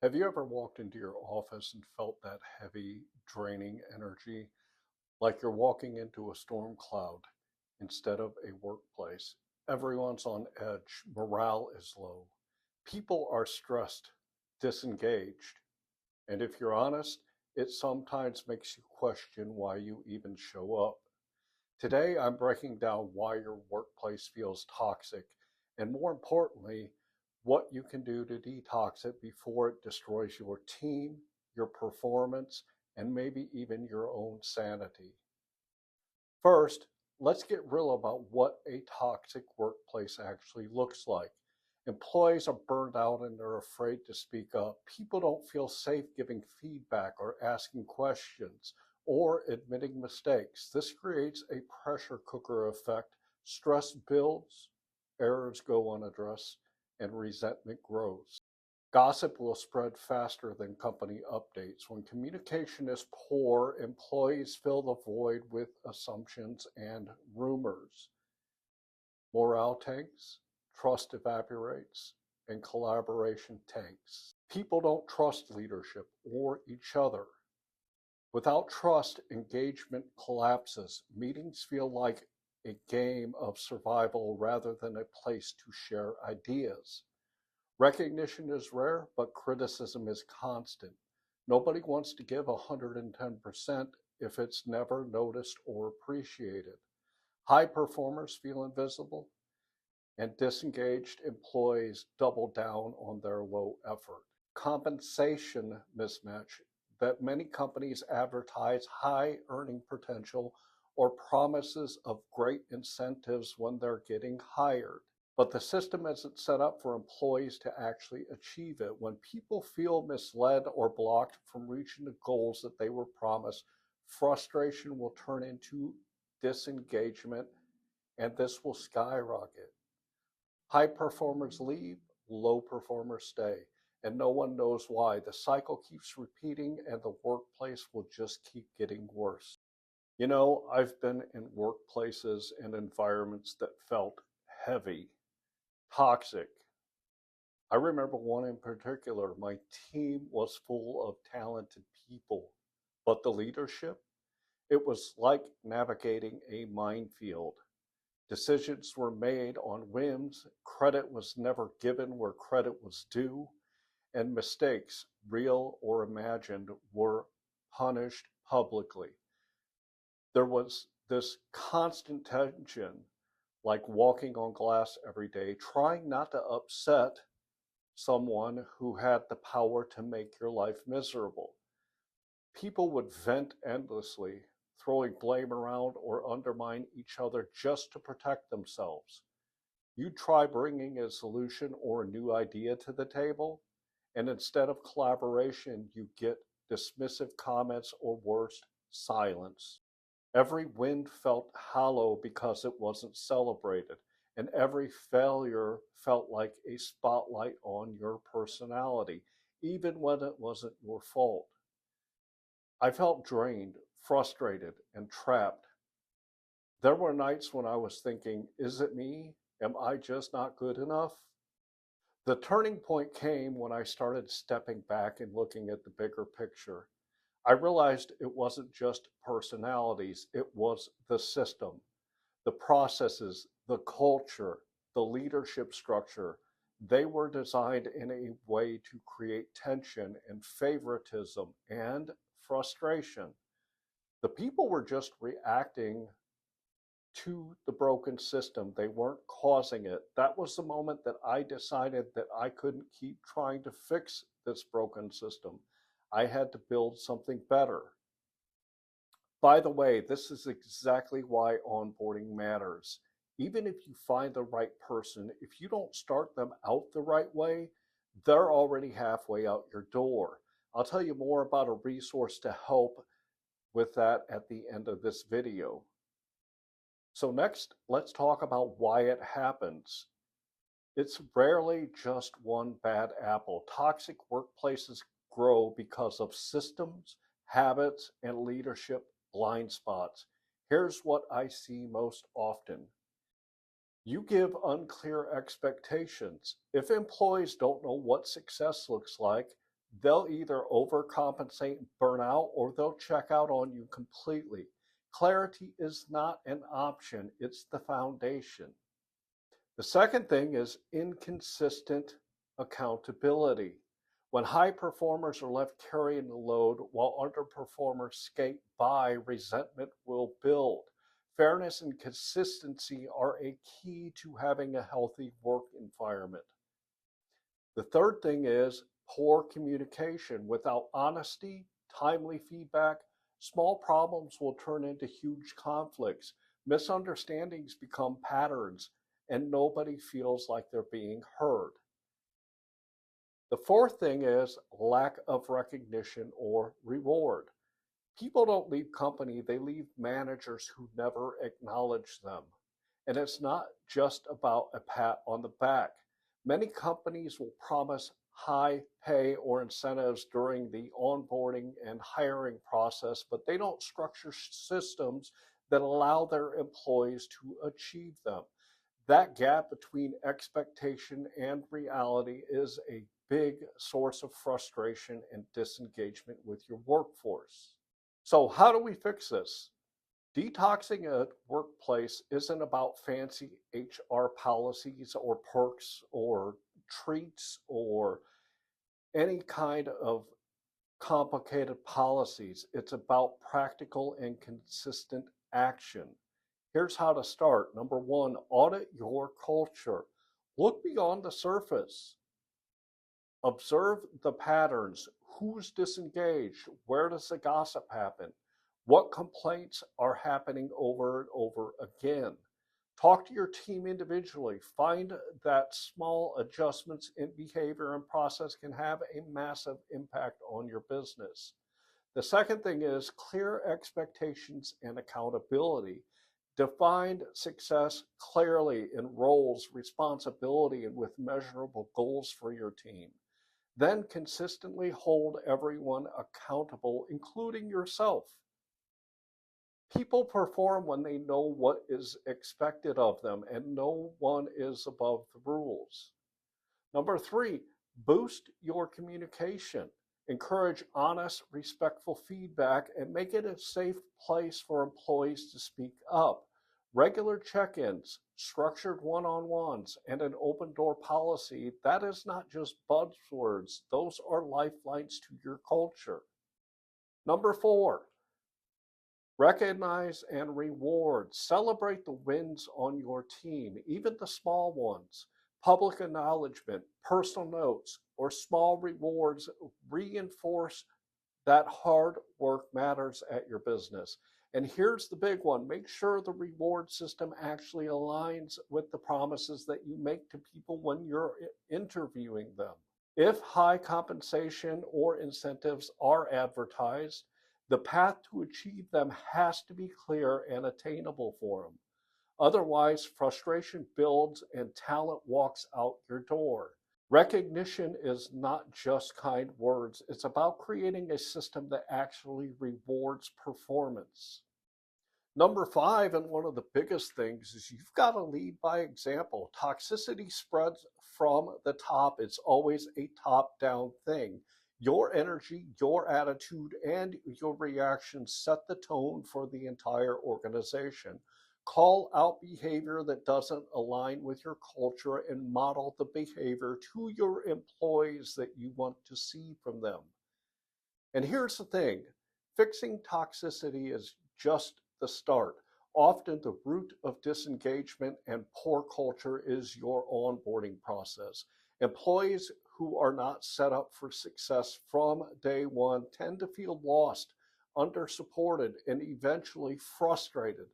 Have you ever walked into your office and felt that heavy, draining energy, like you're walking into a storm cloud instead of a workplace? Everyone's on edge, morale is low, people are stressed, disengaged, and if you're honest, it sometimes makes you question why you even show up. Today, I'm breaking down why your workplace feels toxic and, more importantly, what you can do to detox it before it destroys your team, your performance, and maybe even your own sanity. First, let's get real about what a toxic workplace actually looks like. Employees are burned out and they're afraid to speak up. People don't feel safe giving feedback or asking questions or admitting mistakes. This creates a pressure cooker effect. Stress builds, errors go unaddressed, and resentment grows. Gossip will spread faster than company updates. When communication is poor, employees fill the void with assumptions and rumors. Morale tanks, trust evaporates, and collaboration tanks. People don't trust leadership or each other. Without trust, engagement collapses. Meetings feel like a game of survival rather than a place to share ideas. Recognition is rare, but criticism is constant. Nobody wants to give 110% if it's never noticed or appreciated. High performers feel invisible, and disengaged employees double down on their low effort. Compensation mismatch that many companies advertise high earning potential or promises of great incentives when they're getting hired. But the system isn't set up for employees to actually achieve it. When people feel misled or blocked from reaching the goals that they were promised, frustration will turn into disengagement, and this will skyrocket. High performers leave, low performers stay, and no one knows why. The cycle keeps repeating, and the workplace will just keep getting worse. I've been in workplaces and environments that felt heavy, toxic. I remember one in particular. My team was full of talented people, but the leadership, it was like navigating a minefield. Decisions were made on whims, credit was never given where credit was due, and mistakes, real or imagined, were punished publicly. There was this constant tension, like walking on glass every day, trying not to upset someone who had the power to make your life miserable. People would vent endlessly, throwing blame around or undermine each other just to protect themselves. You try bringing a solution or a new idea to the table, and instead of collaboration, you get dismissive comments or worse, silence. Every win felt hollow because it wasn't celebrated, and every failure felt like a spotlight on your personality, even when it wasn't your fault. I felt drained, frustrated, and trapped. There were nights when I was thinking, is it me? Am I just not good enough? The turning point came when I started stepping back and looking at the bigger picture. I realized it wasn't just personalities, it was the system, the processes, the culture, the leadership structure. They were designed in a way to create tension and favoritism and frustration. The people were just reacting to the broken system. They weren't causing it. That was the moment that I decided that I couldn't keep trying to fix this broken system. I had to build something better. By the way, this is exactly why onboarding matters. Even if you find the right person, if you don't start them out the right way, they're already halfway out your door. I'll tell you more about a resource to help with that at the end of this video. So next, let's talk about why it happens. It's rarely just one bad apple. Toxic workplaces grow because of systems, habits, and leadership blind spots. Here's what I see most often. You give unclear expectations. If employees don't know what success looks like, They'll either overcompensate and burn out, or they'll check out on you completely. Clarity is not an option, it's the foundation. The second thing is inconsistent accountability. When high performers are left carrying the load while underperformers skate by, resentment will build. Fairness and consistency are a key to having a healthy work environment. The third thing is poor communication. Without honesty, timely feedback, small problems will turn into huge conflicts. Misunderstandings become patterns, and nobody feels like they're being heard. The fourth thing is lack of recognition or reward. People don't leave company, they leave managers who never acknowledge them. And it's not just about a pat on the back. Many companies will promise high pay or incentives during the onboarding and hiring process, but they don't structure systems that allow their employees to achieve them. That gap between expectation and reality is a big source of frustration and disengagement with your workforce. So, how do we fix this? Detoxing a workplace isn't about fancy HR policies or perks or treats or any kind of complicated policies. It's about practical and consistent action. Here's how to start. Number one, audit your culture. Look beyond the surface. Observe the patterns. Who's disengaged? Where does the gossip happen? What complaints are happening over and over again? Talk to your team individually. Find that small adjustments in behavior and process can have a massive impact on your business. The second thing is clear expectations and accountability. Define success clearly in roles, responsibility, and with measurable goals for your team. Then consistently hold everyone accountable, including yourself. People perform when they know what is expected of them, and no one is above the rules. Number three, boost your communication. Encourage honest, respectful feedback and make it a safe place for employees to speak up. Regular check ins, structured one on ones, and an open door policy, that is not just buzzwords, those are lifelines to your culture. Number four, recognize and reward. Celebrate the wins on your team, even the small ones. Public acknowledgement, personal notes, or small rewards reinforce that hard work matters at your business. And here's the big one, make sure the reward system actually aligns with the promises that you make to people when you're interviewing them. If high compensation or incentives are advertised, the path to achieve them has to be clear and attainable for them. Otherwise, frustration builds and talent walks out your door. Recognition is not just kind words, it's about creating a system that actually rewards performance. Number five, and one of the biggest things, is you've got to lead by example. Toxicity spreads from the top, it's always a top down thing. Your energy, your attitude, and your reactions set the tone for the entire organization. Call out behavior that doesn't align with your culture and model the behavior to your employees that you want to see from them. And here's the thing, fixing toxicity is just the start. Often the root of disengagement and poor culture is your onboarding process. Employees who are not set up for success from day one tend to feel lost, undersupported, and eventually frustrated,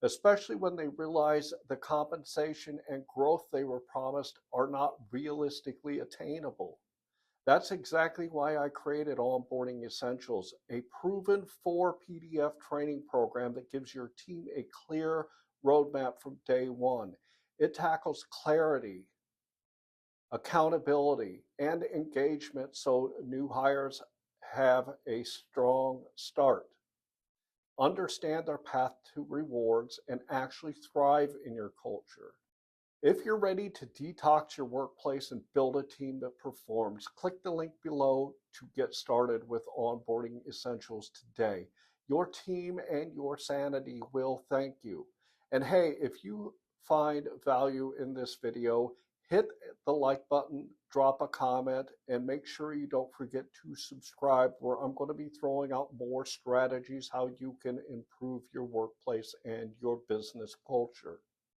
especially when they realize the compensation and growth they were promised are not realistically attainable. That's exactly why I created Onboarding Essentials, a proven 4 PDF training program that gives your team a clear roadmap from day one. It tackles clarity, accountability, and engagement so new hires have a strong start, understand their path to rewards, and actually thrive in your culture. If you're ready to detox your workplace and build a team that performs, click the link below to get started with onboarding essentials today. Your team and your sanity will thank you. And hey, if you find value in this video, hit the like button, drop a comment, and make sure you don't forget to subscribe, where I'm going to be throwing out more strategies how you can improve your workplace and your business culture.